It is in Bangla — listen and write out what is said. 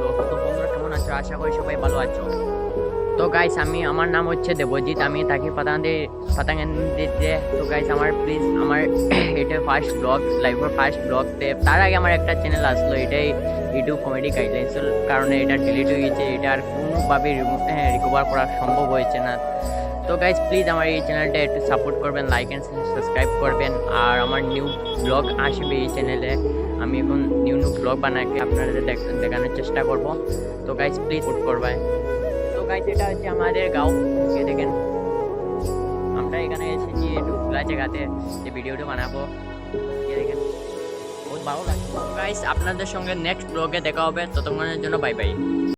তো বন্ধুরা কেমন আছো? আশা করি সবাই ভালো আছো। তো গাইস আমার নাম হচ্ছে দেবজিৎ, আমি থাকি পাতাঙ্গিতে। তো গাইস প্লিজ আমার এটা ফার্স্ট ব্লগ, লাইভের ফার্স্ট ব্লগ। তার আগে আমার একটা চ্যানেল আসলো, এটাই ইউটিউব কমেডি গাইডলাইন্সের কারণে এটা ডিলিট হয়ে গেছে। এটা আর কোনোভাবে রিকভার করা সম্ভব হয়েছে না। তো গাইস প্লিজ আমার এই চ্যানেলটা একটু সাপোর্ট করবেন, লাইক অ্যান্ড সাবস্ক্রাইব করবেন। আর আমার নিউ ব্লগ আসবে এই চ্যানেলে, আমি এখন নিউ ব্লগ বানাকে আপনাদের দেখানোর চেষ্টা করব। তো গাইস প্লিজ সাপোর্ট করবেন। তো গাইস এটা হচ্ছে আমাদের গাঁও, দেখেন আমরা এখানে এসেছি একটু খোলা জায়গাতে যে ভিডিওটা বানাবো। দেখেন বহুত ভালো লাগছে। গাইস আপনাদের সঙ্গে নেক্সট ব্লগে দেখা হবে, ততক্ষণের জন্য বাই বাই।